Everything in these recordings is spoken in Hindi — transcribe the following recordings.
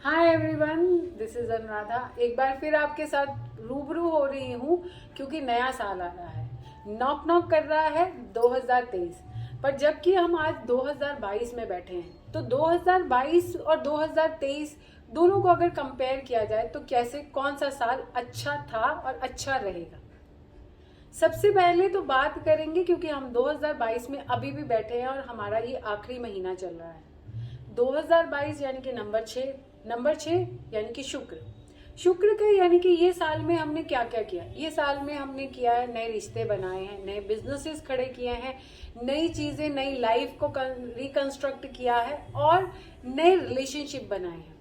Hi everyone, this is Anuradha. एक बार फिर आपके साथ रूबरू हो रही हूँ क्योंकि नया साल आ रहा है, नॉक नॉक कर रहा है 2023। पर जबकि हम आज 2022 में बैठे हैं तो 2022 और 2023 दोनों को अगर कंपेयर किया जाए तो कैसे कौन सा साल अच्छा था और अच्छा रहेगा। सबसे पहले तो बात करेंगे क्योंकि हम 2022 में अभी भी बैठे हैं और हमारा ये आखिरी महीना चल रहा है। 2022 यानी कि नंबर 6 यानी कि शुक्र का यानी कि ये साल में हमने क्या क्या किया। ये साल में हमने किया है, नए रिश्ते बनाए हैं, नए बिजनेसेस खड़े किए हैं, नई चीजें, नई लाइफ को रिकंस्ट्रक्ट किया है और नए रिलेशनशिप बनाए हैं।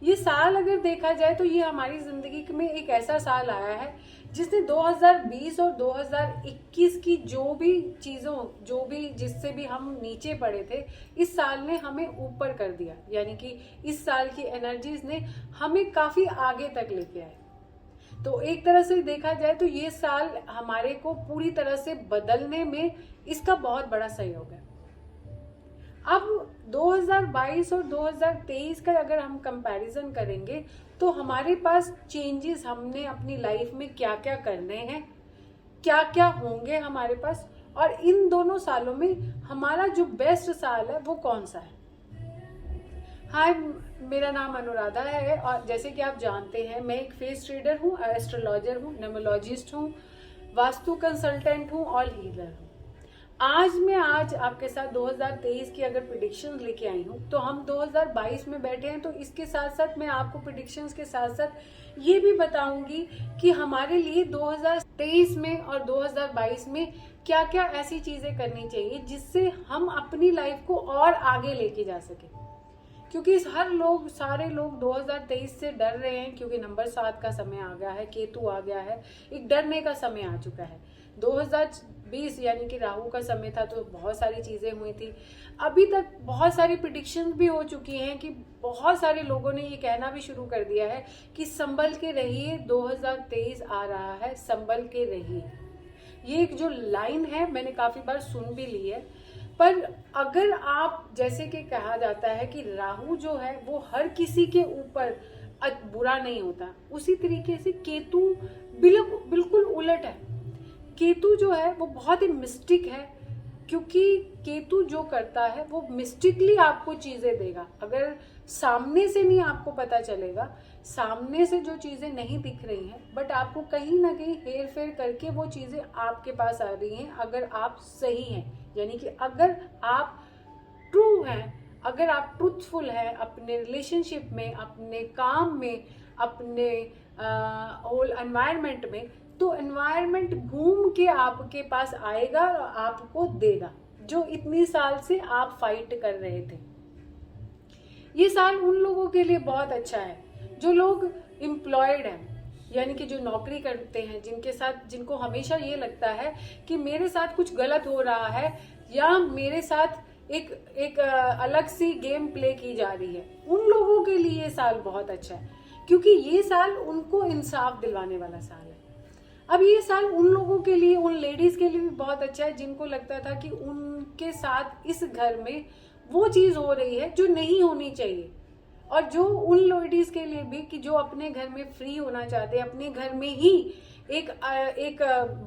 ये साल अगर देखा जाए तो ये हमारी जिंदगी में एक ऐसा साल आया है जिसने 2020 और 2021 की जो भी जिससे भी हम नीचे पड़े थे, इस साल ने हमें ऊपर कर दिया। यानी कि इस साल की एनर्जीज ने हमें काफी आगे तक लेके आए। तो एक तरह से देखा जाए तो ये साल हमारे को पूरी तरह से बदलने में इसका बहुत बड़ा सहयोग है। अब 2022 और 2023 का अगर हम कंपैरिजन करेंगे तो हमारे पास चेंजेस, हमने अपनी लाइफ में क्या क्या करने हैं, क्या क्या होंगे हमारे पास, और इन दोनों सालों में हमारा जो बेस्ट साल है वो कौन सा है। हाय, मेरा नाम अनुराधा है और जैसे कि आप जानते हैं मैं एक फेस रीडर हूँ, एस्ट्रोलॉजर हूँ, न्यूमरोलॉजिस्ट हूँ, वास्तु कंसल्टेंट हूँ और हीलर हूँ। आज आपके साथ 2023 की अगर प्रिडिक्शंस लेके आई हूँ तो हम 2022 में बैठे हैं, तो इसके साथ साथ मैं आपको प्रिडिक्शंस के साथ साथ ये भी बताऊंगी कि हमारे लिए 2023 में और 2022 में क्या क्या ऐसी चीजें करनी चाहिए जिससे हम अपनी लाइफ को और आगे लेके जा सके। क्योंकि सारे लोग 2023 से डर रहे हैं क्योंकि नंबर 7 का समय आ गया है, केतु आ गया है, एक डरने का समय आ चुका है। 2020 यानी कि राहु का समय था तो बहुत सारी चीजें हुई थी। अभी तक बहुत सारी प्रिडिक्शन भी हो चुकी हैं कि बहुत सारे लोगों ने ये कहना भी शुरू कर दिया है कि संभल के रहिए, 2023 आ रहा है, संभल के रहिए। ये एक जो लाइन है मैंने काफी बार सुन भी ली है। पर अगर आप, जैसे कि कहा जाता है कि राहु जो है वो हर किसी के ऊपर बुरा नहीं होता, उसी तरीके से केतु बिल्कुल उलट है। केतु जो है वो बहुत ही मिस्टिक है, क्योंकि केतु जो करता है वो मिस्टिकली आपको चीजें देगा। अगर सामने से नहीं आपको पता चलेगा, सामने से जो चीजें नहीं दिख रही हैं, बट आपको कहीं ना कहीं हेर फेर करके वो चीजें आपके पास आ रही हैं अगर आप सही हैं। यानी कि अगर आप ट्रू हैं, अगर आप ट्रूथफुल हैं अपने रिलेशनशिप में, अपने काम में, अपने होल एनवायरनमेंट में, तो एनवायरनमेंट घूम के आपके पास आएगा और आपको देगा जो इतनी साल से आप फाइट कर रहे थे। ये साल उन लोगों के लिए बहुत अच्छा है जो लोग एम्प्लॉयड हैं, यानी कि जो नौकरी करते हैं, जिनको हमेशा ये लगता है कि मेरे साथ कुछ गलत हो रहा है या मेरे साथ एक अलग सी गेम प्ले की जा रही है। उन लोगों के लिए ये साल बहुत अच्छा है क्योंकि ये साल उनको इंसाफ दिलवाने वाला साल है। अब ये साल उन लोगों के लिए, उन लेडीज के लिए भी बहुत अच्छा है जिनको लगता था कि उनके साथ इस घर में वो चीज हो रही है जो नहीं होनी चाहिए, और जो उन लेडीज के लिए भी कि जो अपने घर में फ्री होना चाहते हैं, अपने घर में ही एक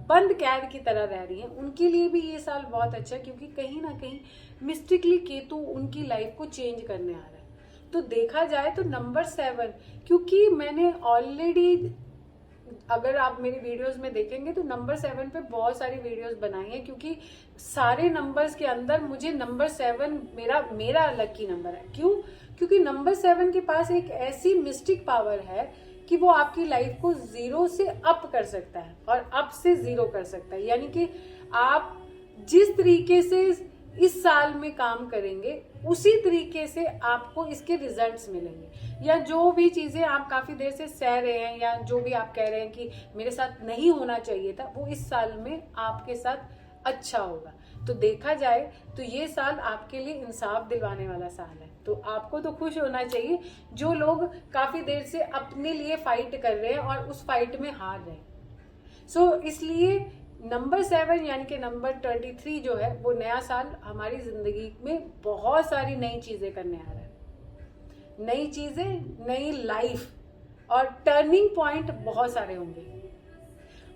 बंद कैद की तरह रह रही हैं, उनके लिए भी ये साल बहुत अच्छा है क्योंकि कहीं ना कहीं मिस्टिकली केतु उनकी लाइफ को चेंज करने आ रहा है। तो देखा जाए तो नंबर 7, क्योंकि मैंने ऑलरेडी, अगर आप मेरी वीडियोस में देखेंगे तो नंबर 7 पे बहुत सारी वीडियोस बनाई है, क्योंकि सारे नंबर्स के अंदर मुझे नंबर 7 मेरा लकी नंबर है। क्यों? क्योंकि नंबर 7 के पास एक ऐसी मिस्टिक पावर है कि वो आपकी लाइफ को 0 से अप कर सकता है और अप से 0 कर सकता है। यानी कि आप जिस तरीके से इस साल में काम करेंगे उसी तरीके से आपको इसके रिजल्ट्स मिलेंगे। या जो भी चीजें आप काफी देर से सह रहे हैं या जो भी आप कह रहे हैं कि मेरे साथ नहीं होना चाहिए था, वो इस साल में आपके साथ अच्छा होगा। तो देखा जाए तो ये साल आपके लिए इंसाफ दिलवाने वाला साल है। तो आपको तो खुश होना चाहिए जो लोग काफी देर से अपने लिए फाइट कर रहे हैं और उस फाइट में हार रहे हैं। इसलिए नंबर 7 यानी कि नंबर 23 जो है वो नया साल हमारी जिंदगी में बहुत सारी नई चीजें करने आ रहा है। नई चीजें, नई लाइफ और टर्निंग पॉइंट बहुत सारे होंगे।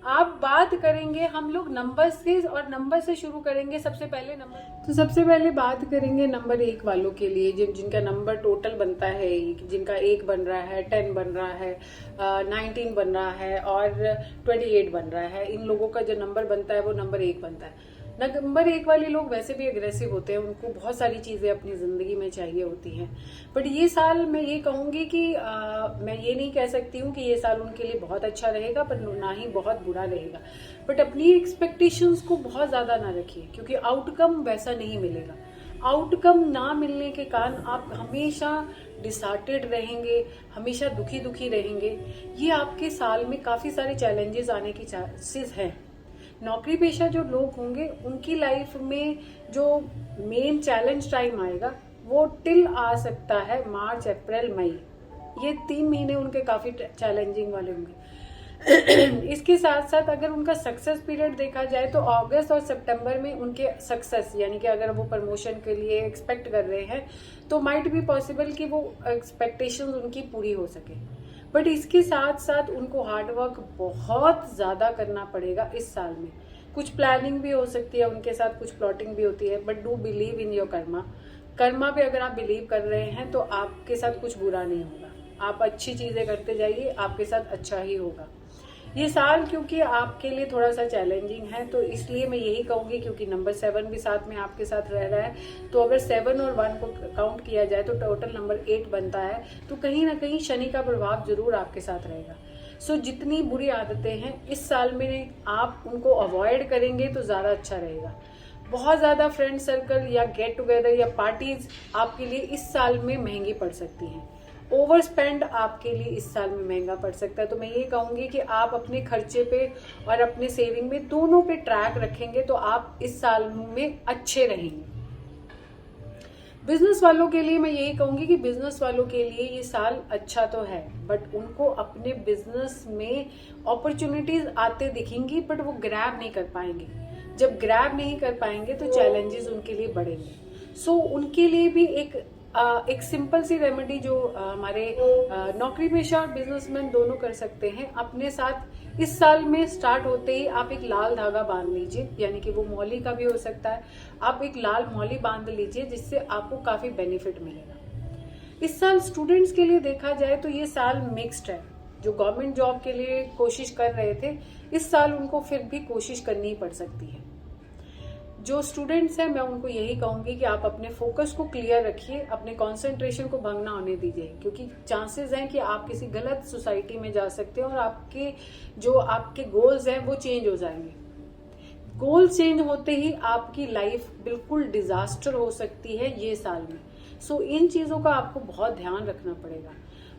आप बात करेंगे हम लोग नंबर से, और नंबर से शुरू करेंगे। सबसे पहले सबसे पहले बात करेंगे नंबर 1 वालों के लिए, जिनका नंबर टोटल बनता है, जिनका 1 बन रहा है, 10 बन रहा है, 19 बन रहा है और 28 बन रहा है। इन लोगों का जो नंबर बनता है वो नंबर 1 बनता है। नंबर 1 वाले लोग वैसे भी अग्रेसिव होते हैं, उनको बहुत सारी चीजें अपनी जिंदगी में चाहिए होती हैं। बट ये साल मैं ये कहूंगी कि मैं ये नहीं कह सकती हूँ कि ये साल उनके लिए बहुत अच्छा रहेगा, पर ना ही बहुत बुरा रहेगा। बट अपनी एक्सपेक्टेशंस को बहुत ज्यादा ना रखिए, क्योंकि आउटकम वैसा नहीं मिलेगा। आउटकम ना मिलने के कारण आप हमेशा डिसहार्टेड रहेंगे, हमेशा दुखी दुखी रहेंगे। ये आपके साल में काफी सारे चैलेंजेस आने की चांसेस हैं। नौकरी पेशा जो लोग होंगे उनकी लाइफ में जो मेन चैलेंज टाइम आएगा वो टिल आ सकता है मार्च, अप्रैल, मई। ये 3 महीने उनके काफी चैलेंजिंग वाले होंगे। इसके साथ साथ अगर उनका सक्सेस पीरियड देखा जाए तो अगस्त और सितंबर में उनके सक्सेस, यानी कि अगर वो प्रमोशन के लिए एक्सपेक्ट कर रहे हैं तो माइट बी पॉसिबल कि वो एक्सपेक्टेशंस उनकी पूरी हो सके। बट इसके साथ साथ उनको हार्डवर्क बहुत ज्यादा करना पड़ेगा इस साल में। कुछ प्लानिंग भी हो सकती है उनके साथ, कुछ प्लॉटिंग भी होती है। But do believe in your Karma. Karma पे अगर आप बिलीव कर रहे हैं तो आपके साथ कुछ बुरा नहीं होगा। आप अच्छी चीजें करते जाइए, आपके साथ अच्छा ही होगा। ये साल क्योंकि आपके लिए थोड़ा सा चैलेंजिंग है, तो इसलिए मैं यही कहूंगी, क्योंकि नंबर 7 भी साथ में आपके साथ रह रहा है, तो अगर 7 और 1 को काउंट किया जाए तो टोटल नंबर 8 बनता है। तो कहीं ना कहीं शनि का प्रभाव जरूर आपके साथ रहेगा। सो जितनी बुरी आदतें हैं इस साल में आप उनको अवॉइड करेंगे तो ज्यादा अच्छा रहेगा। बहुत ज्यादा फ्रेंड सर्कल या गेट टुगेदर या पार्टीज आपके लिए इस साल में महंगी पड़ सकती हैं। ओवर स्पेंड आपके लिए इस साल में महंगा पड़ सकता है। तो मैं ये कहूंगी कि आप अपने खर्चे पे और अपने सेविंग में दोनों पे ट्रैक रखेंगे तो आप इस साल में अच्छे रहेंगे। बिजनेस वालों के लिए मैं यही कहूंगी कि बिजनेस वालों के लिए ये साल अच्छा तो है, बट उनको अपने बिजनेस में अपॉर्चुनिटीज आते दिखेंगी, बट वो ग्रैब नहीं कर पाएंगे। जब ग्रैब नहीं कर पाएंगे तो चैलेंजेस उनके लिए बढ़ेंगे। सो उनके लिए भी एक सिंपल सी रेमेडी जो हमारे नौकरी पेशा और बिजनेसमैन दोनों कर सकते हैं अपने साथ, इस साल में स्टार्ट होते ही आप एक लाल धागा बांध लीजिए, यानी कि वो मौली का भी हो सकता है। आप एक लाल मौली बांध लीजिए जिससे आपको काफी बेनिफिट मिलेगा। इस साल स्टूडेंट्स के लिए देखा जाए तो ये साल मिक्स्ड है। जो गवर्नमेंट जॉब के लिए कोशिश कर रहे थे इस साल उनको फिर भी कोशिश करनी ही पड़ सकती है। जो स्टूडेंट्स हैं मैं उनको यही कहूंगी कि आप अपने फोकस को क्लियर रखिए, अपने कंसंट्रेशन को भंग ना होने दीजिए, क्योंकि चांसेस हैं कि आप किसी गलत सोसाइटी में जा सकते हैं और आपके गोल्स हैं वो चेंज हो जाएंगे। गोल चेंज होते ही आपकी लाइफ बिल्कुल डिजास्टर हो सकती है ये साल में। सो इन चीजों का आपको बहुत ध्यान रखना पड़ेगा।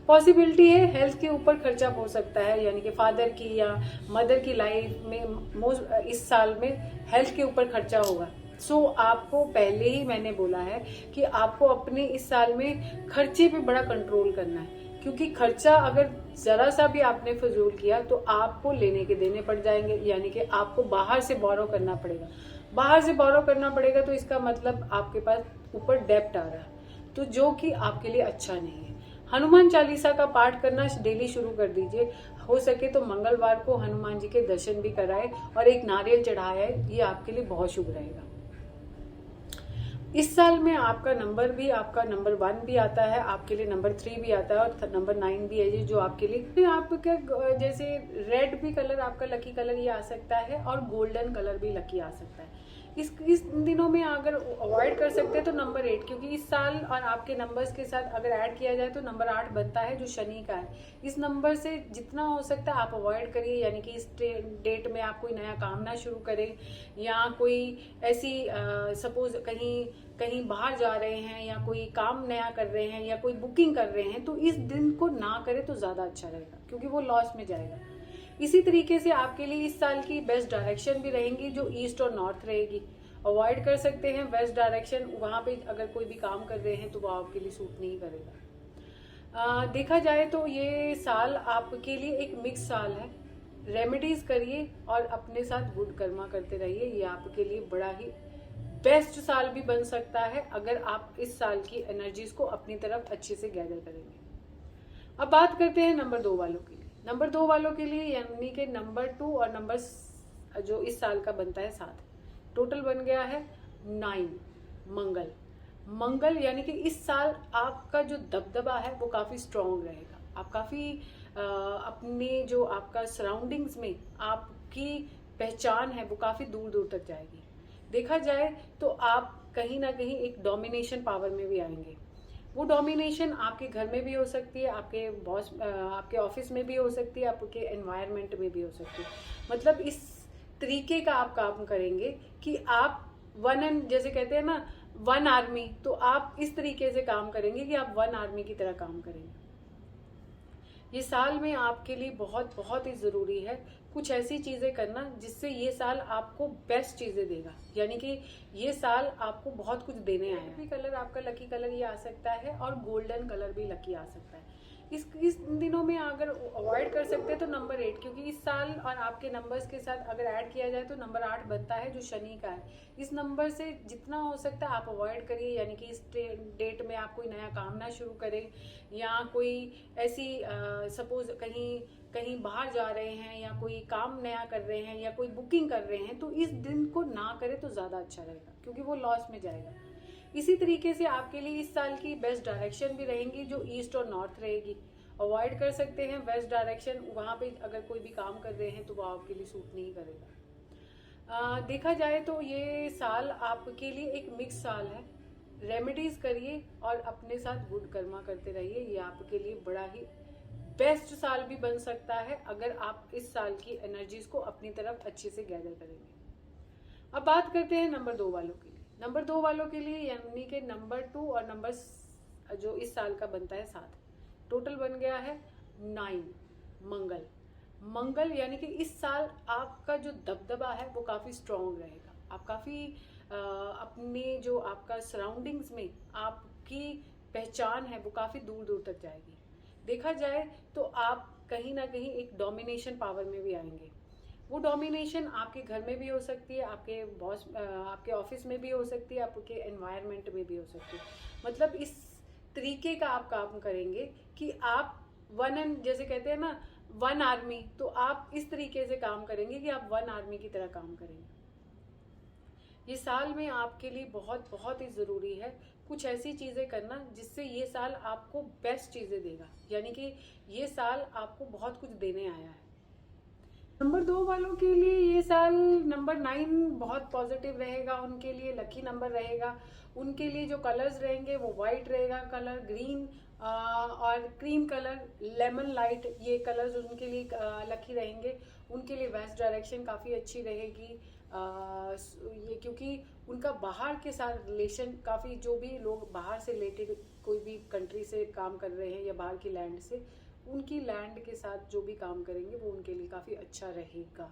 पॉसिबिलिटी है हेल्थ के ऊपर खर्चा हो सकता है, यानी कि फादर की या मदर की लाइफ में इस साल में हेल्थ के ऊपर खर्चा होगा। सो आपको पहले ही मैंने बोला है कि आपको अपने इस साल में खर्चे पे बड़ा कंट्रोल करना है, क्योंकि खर्चा अगर जरा सा भी आपने फजूल किया तो आपको लेने के देने पड़ जाएंगे, यानी कि आपको बाहर से बोरो करना पड़ेगा। बाहर से बोरो करना पड़ेगा तो इसका मतलब आपके पास ऊपर डेप्ट आ रहा है, तो जो कि आपके लिए अच्छा नहीं है। हनुमान चालीसा का पाठ करना डेली शुरू कर दीजिए। हो सके तो मंगलवार को हनुमान जी के दर्शन भी कराए और एक नारियल चढ़ाए, ये आपके लिए बहुत शुभ रहेगा। इस साल में आपका नंबर 1 भी आता है, आपके लिए नंबर 3 भी आता है और नंबर 9 भी है, जो आपके लिए आपका जैसे रेड भी कलर आपका लकी कलर ये आ सकता है और गोल्डन कलर भी लकी आ सकता है। इस दिनों में अगर अवॉइड कर सकते हैं तो नंबर 8, क्योंकि इस साल और आपके नंबर्स के साथ अगर ऐड किया जाए तो नंबर 8 बनता है जो शनि का है। इस नंबर से जितना हो सकता है आप अवॉइड करिए, यानी कि इस डेट में आप कोई नया काम ना शुरू करें, या कोई ऐसी सपोज कहीं बाहर जा रहे हैं या कोई काम नया कर रहे हैं या कोई बुकिंग कर रहे हैं तो इस दिन को ना करें तो ज्यादा अच्छा रहेगा, क्योंकि वो लॉस में जाएगा। इसी तरीके से आपके लिए इस साल की बेस्ट डायरेक्शन भी रहेंगी जो ईस्ट और नॉर्थ रहेगी। अवॉइड कर सकते हैं वेस्ट डायरेक्शन, वहां पे अगर कोई भी काम कर रहे हैं तो वो आपके लिए सूट नहीं करेगा। देखा जाए तो ये साल आपके लिए एक मिक्स साल है। रेमेडीज करिए और अपने साथ गुड कर्मा करते रहिए, ये आपके लिए बड़ा ही बेस्ट साल भी बन सकता है अगर आप इस साल की एनर्जीज को अपनी तरफ अच्छे से गैदर करेंगे। अब बात करते हैं नंबर 2 वालों के लिए। नंबर 2 वालों के लिए यानी कि नंबर 2 और नंबर जो इस साल का बनता है 7, टोटल बन गया है 9। मंगल, मंगल यानी कि इस साल आपका जो दबदबा है वो काफ़ी स्ट्रांग रहेगा। आप काफ़ी अपने जो आपका सराउंडिंग्स में आपकी पहचान है वो काफ़ी दूर दूर तक जाएगी। देखा जाए तो आप कहीं ना कहीं एक डोमिनेशन पावर में भी आएंगे। वो डोमिनेशन आपके घर में भी हो सकती है, आपके बॉस आपके ऑफिस में भी हो सकती है, आपके एनवायरनमेंट में भी हो सकती है। मतलब इस तरीके का आप काम करेंगे कि आप वन एंड जैसे कहते हैं ना वन आर्मी, तो आप इस तरीके से काम करेंगे कि आप वन आर्मी की तरह काम करेंगे। ये साल में आपके लिए बहुत बहुत ही ज़रूरी है कुछ ऐसी चीज़ें करना जिससे ये साल आपको बेस्ट चीज़ें देगा। यानी कि ये साल आपको बहुत कुछ देने आया है। भी कलर आपका लकी कलर ये आ सकता है और गोल्डन कलर भी लकी आ सकता है। इस दिनों में अगर अवॉइड कर सकते हैं तो नंबर 8, क्योंकि इस साल और आपके नंबर्स के साथ अगर ऐड किया जाए तो नंबर 8 बनता है जो शनि का है। इस नंबर से जितना हो सकता है आप अवॉइड करिए। यानी कि इस डेट में आप कोई नया काम ना शुरू करें, या कोई ऐसी सपोज कहीं बाहर जा रहे हैं या कोई काम नया कर रहे हैं या कोई बुकिंग कर रहे हैं, तो इस दिन को ना करें तो ज़्यादा अच्छा रहेगा, क्योंकि वो लॉस में जाएगा। इसी तरीके से आपके लिए इस साल की बेस्ट डायरेक्शन भी रहेंगी जो ईस्ट और नॉर्थ रहेगी। अवॉइड कर सकते हैं वेस्ट डायरेक्शन, वहाँ पे अगर कोई भी काम कर रहे हैं तो वो आपके लिए सूट नहीं करेगा। देखा जाए तो ये साल आपके लिए एक मिक्स साल है। रेमेडीज करिए और अपने साथ गुड कर्मा करते रहिए। ये आपके लिए बड़ा ही बेस्ट साल भी बन सकता है अगर आप इस साल की एनर्जीज को अपनी तरफ अच्छे से गैदर करेंगे। अब बात करते हैं नंबर 2 वालों के लिए। नंबर 2 वालों के लिए यानी कि नंबर 2 और नंबर जो इस साल का बनता है 7, टोटल बन गया है 9। मंगल, मंगल यानी कि इस साल आपका जो दबदबा है वो काफ़ी स्ट्रांग रहेगा। आप काफ़ी अपने जो आपका सराउंडिंग्स में आपकी पहचान है वो काफ़ी दूर दूर तक जाएगी। देखा जाए तो आप कहीं ना कहीं एक डोमिनेशन पावर में भी आएंगे। वो डोमिनेशन आपके घर में भी हो सकती है, आपके बॉस आपके ऑफिस में भी हो सकती है, आपके एनवायरनमेंट में भी हो सकती है। मतलब इस तरीके का आप काम करेंगे कि आप वन एंड जैसे कहते हैं ना वन आर्मी, तो आप इस तरीके से काम करेंगे कि आप वन आर्मी की तरह काम करेंगे। ये साल में आपके लिए बहुत बहुत ही ज़रूरी है कुछ ऐसी चीज़ें करना जिससे ये साल आपको बेस्ट चीज़ें देगा। यानी कि ये साल आपको बहुत कुछ देने आया है। नंबर 2 वालों के लिए ये साल नंबर 9 बहुत पॉजिटिव रहेगा, उनके लिए लकी नंबर रहेगा। उनके लिए जो कलर्स रहेंगे वो वाइट रहेगा कलर, ग्रीन और क्रीम कलर, लेमन लाइट, ये कलर्स उनके लिए लकी रहेंगे। उनके लिए वेस्ट डायरेक्शन काफ़ी अच्छी रहेगी। ये क्योंकि उनका बाहर के साथ रिलेशन काफ़ी, जो भी लोग बाहर से रिलेटेड कोई भी कंट्री से काम कर रहे हैं या बाहर की लैंड से, उनकी लैंड के साथ जो भी काम करेंगे वो उनके लिए काफ़ी अच्छा रहेगा।